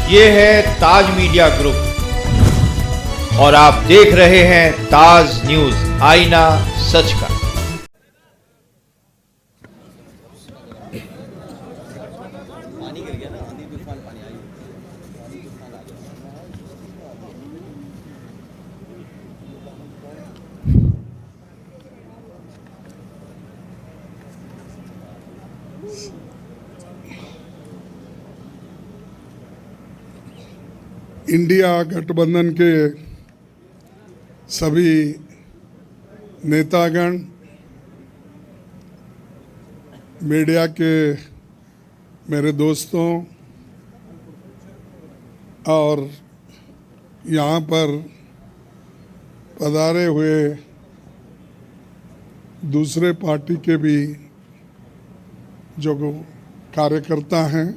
ये है ताज media group और आप देख रहे हैं ताज न्यूज, आईना सच का। इंडिया गठबंधन के सभी नेतागण, मीडिया के मेरे दोस्तों और यहाँ पर पधारे हुए दूसरे पार्टी के भी जो कार्यकर्ता हैं,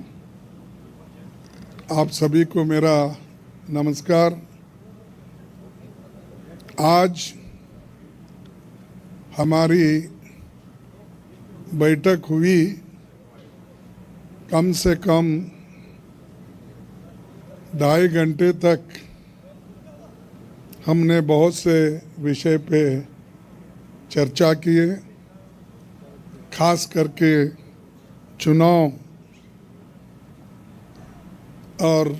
आप सभी को मेरा नमस्कार। आज हमारी बैठक हुई, कम से कम 2.5 घंटे तक हमने बहुत से विषय पे चर्चा किए, खास करके चुनाव और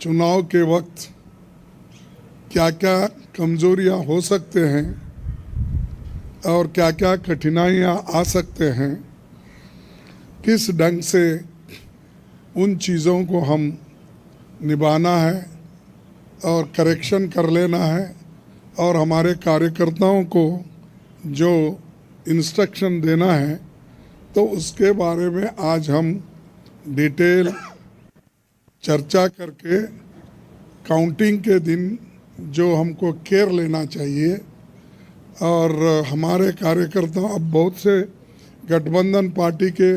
चुनाव के वक्त क्या क्या कमज़ोरियाँ हो सकते हैं और क्या क्या कठिनाइयाँ आ सकते हैं, किस ढंग से उन चीज़ों को हम निभाना है और करेक्शन कर लेना है और हमारे कार्यकर्ताओं को जो इंस्ट्रक्शन देना है, तो उसके बारे में आज हम डिटेल चर्चा करके काउंटिंग के दिन जो हमको केयर लेना चाहिए। और हमारे कार्यकर्ता, अब बहुत से गठबंधन पार्टी के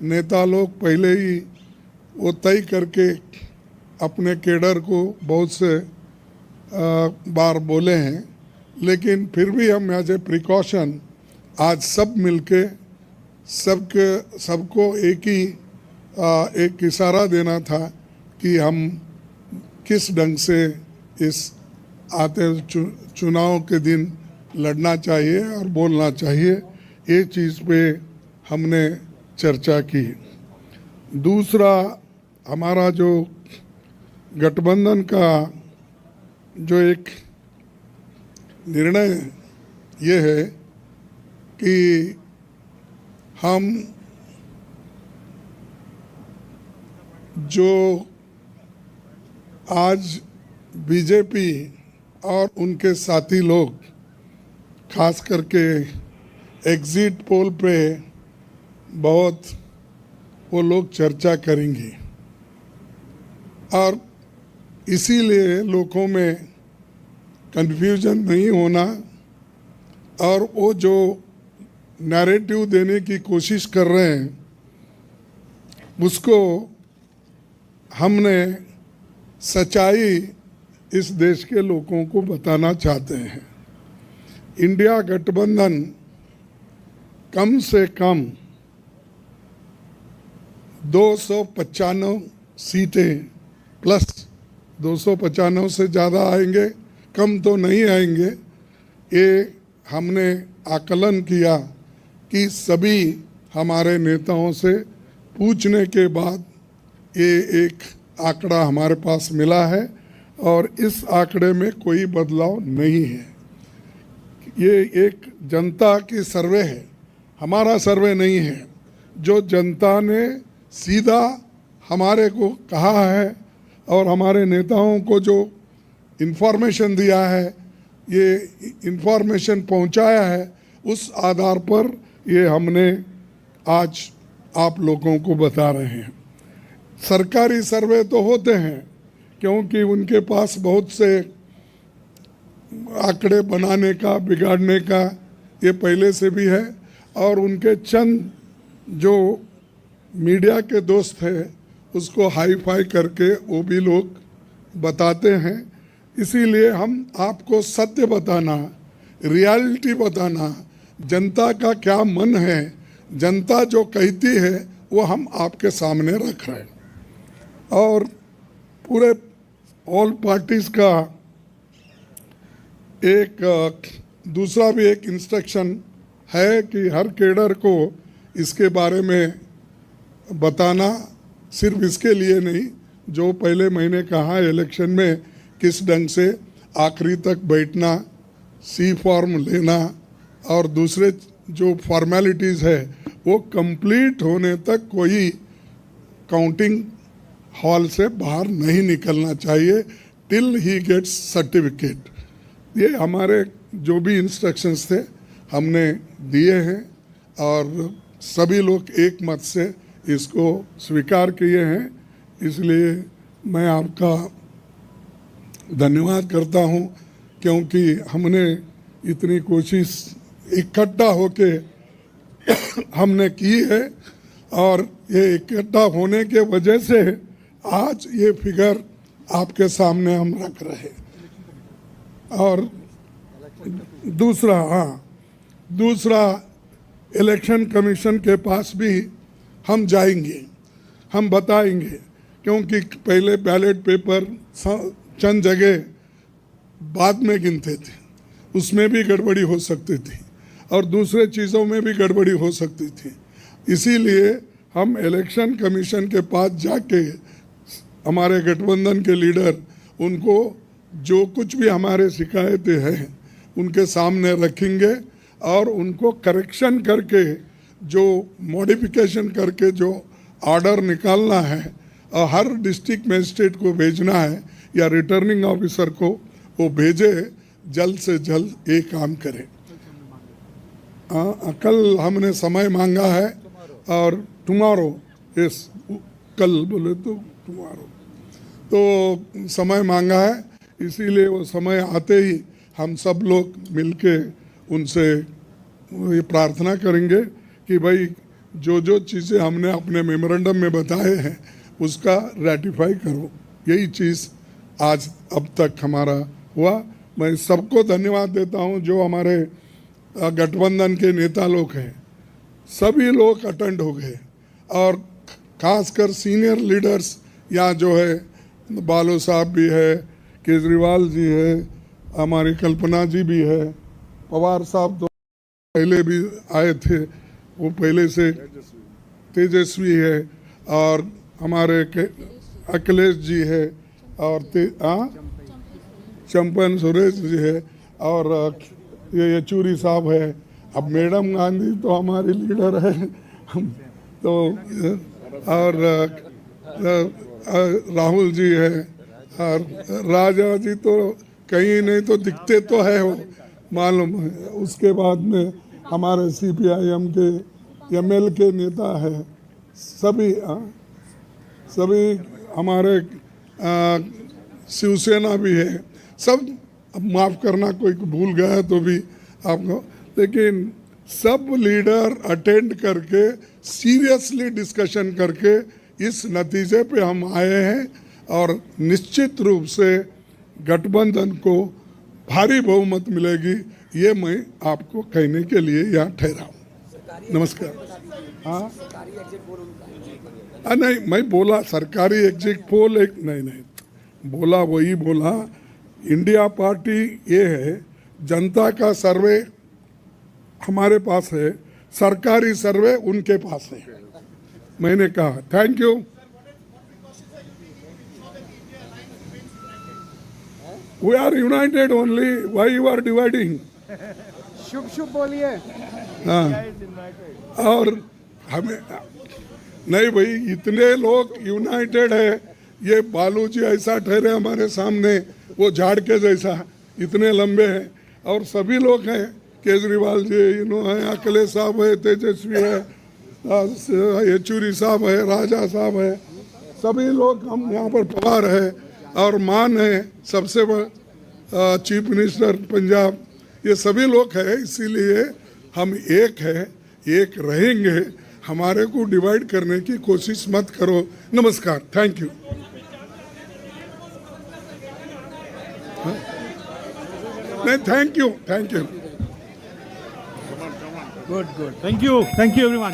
नेता लोग पहले ही वो तय करके अपने केडर को बहुत से बार बोले हैं, लेकिन फिर भी हम एज ए प्रिकॉशन आज सब मिलके सबको एक इशारा देना था कि हम किस ढंग से इस आते चुनाव के दिन लड़ना चाहिए और बोलना चाहिए। ये चीज़ पे हमने चर्चा की। दूसरा, हमारा जो गठबंधन का जो एक निर्णय ये है कि हम जो आज बीजेपी और उनके साथी लोग खास करके एग्जिट पोल पे बहुत वो लोग चर्चा करेंगे और इसीलिए लोगों में कंफ्यूजन नहीं होना और वो जो नैरेटिव देने की कोशिश कर रहे हैं उसको हमने सच्चाई इस देश के लोगों को बताना चाहते हैं। इंडिया गठबंधन कम से कम 295 सीटें प्लस 295 से ज़्यादा आएंगे, कम तो नहीं आएंगे। ये हमने आकलन किया कि सभी हमारे नेताओं से पूछने के बाद ये एक आंकड़ा हमारे पास मिला है और इस आंकड़े में कोई बदलाव नहीं है। ये एक जनता की सर्वे है, हमारा सर्वे नहीं है। जो जनता ने सीधा हमारे को कहा है और हमारे नेताओं को जो इन्फॉर्मेशन दिया है, ये इन्फॉर्मेशन पहुंचाया है, उस आधार पर ये हमने आज आप लोगों को बता रहे हैं। सरकारी सर्वे तो होते हैं क्योंकि उनके पास बहुत से आंकड़े बनाने का, बिगाड़ने का ये पहले से भी है और उनके चंद जो मीडिया के दोस्त हैं उसको हाई फाई करके वो भी लोग बताते हैं। इसीलिए हम आपको सत्य बताना, रियलिटी बताना, जनता का क्या मन है, जनता जो कहती है वो हम आपके सामने रख रहे हैं। और पूरे ऑल पार्टीज का एक दूसरा भी एक इंस्ट्रक्शन है कि हर कैडर को इसके बारे में बताना, सिर्फ इसके लिए नहीं, जो पहले मैंने कहा इलेक्शन में किस ढंग से आखिरी तक बैठना, सी फॉर्म लेना और दूसरे जो फॉर्मेलिटीज़ है वो कंप्लीट होने तक कोई काउंटिंग हॉल से बाहर नहीं निकलना चाहिए टिल ही गेट्स सर्टिफिकेट। ये हमारे जो भी इंस्ट्रक्शंस थे हमने दिए हैं और सभी लोग एक मत से इसको स्वीकार किए हैं, इसलिए मैं आपका धन्यवाद करता हूं, क्योंकि हमने इतनी कोशिश इकट्ठा होके हमने की है और ये इकट्ठा होने के वजह से आज ये फिगर आपके सामने हम रख रहे हैं। और दूसरा इलेक्शन कमीशन के पास भी हम जाएंगे, हम बताएंगे, क्योंकि पहले बैलेट पेपर चंद जगह बाद में गिनते थे, उसमें भी गड़बड़ी हो सकती थी और दूसरे चीज़ों में भी गड़बड़ी हो सकती थी। इसीलिए हम इलेक्शन कमीशन के पास जाके हमारे गठबंधन के लीडर उनको जो कुछ भी हमारे शिकायतें हैं उनके सामने रखेंगे और उनको करेक्शन करके, जो मॉडिफिकेशन करके जो ऑर्डर निकालना है और हर डिस्ट्रिक्ट मजिस्ट्रेट को भेजना है या रिटर्निंग ऑफिसर को वो भेजे, जल्द से जल्द ये काम करें। कल हमने समय मांगा है और टुमारो, यस कल बोले तो टुमारो, तो समय मांगा है, इसीलिए वो समय आते ही हम सब लोग मिलके उनसे ये प्रार्थना करेंगे कि भाई जो जो चीज़ें हमने अपने मेमोरेंडम में बताए हैं उसका रेटिफाई करो। यही चीज़ आज अब तक हमारा हुआ। मैं सबको धन्यवाद देता हूं जो हमारे गठबंधन के नेता लोग हैं, सभी लोग अटेंड हो गए और खासकर सीनियर लीडर्स यहाँ जो है, बालो साहब भी है, केजरीवाल जी है, हमारी कल्पना जी भी है, पवार साहब तो पहले भी आए थे, वो पहले से तेजस्वी है, और हमारे अखिलेश जी है, और चंपन सुरेश जी है, और ये येचूरी साहब है। अब मैडम गांधी तो हमारी लीडर है तो, और राहुल जी है, और राजा जी तो कहीं नहीं तो दिखते तो है वो, मालूम है। उसके बाद में हमारे CPIM के ML के नेता है, सभी हमारे शिवसेना भी है, सब माफ़ करना कोई भूल गया तो भी आपको, लेकिन सब लीडर अटेंड करके सीरियसली डिस्कशन करके इस नतीजे पे हम आए हैं और निश्चित रूप से गठबंधन को भारी बहुमत मिलेगी, ये मैं आपको कहने के लिए यहाँ ठहरा हूँ। नमस्कार। हाँ नहीं, मैं बोला सरकारी एग्जिट पोल एक नहीं बोला, वही बोला। इंडिया पार्टी ये है, जनता का सर्वे हमारे पास है, सरकारी सर्वे उनके पास है। मैंने कहा thank you. We are united only. Why you are dividing? शुभ शुभ बोलिए। हाँ, और हमें नहीं भाई, इतने लोग यूनाइटेड है। ये बालू जी ऐसा ठहरे हमारे सामने, वो झाड़ के जैसा, इतने लंबे हैं, और सभी लोग हैं, केजरीवाल जी है, अखिलेश साहब है, तेजस्वी है, येचूरी साहब है, राजा साहब है, सभी लोग हम यहाँ पर पवार है, और मान है सबसे चीफ मिनिस्टर पंजाब, ये सभी लोग हैं। इसीलिए हम एक है, एक रहेंगे। हमारे को डिवाइड करने की कोशिश मत करो। नमस्कार, थैंक यू। नहीं, thank you. Good good, thank you everyone.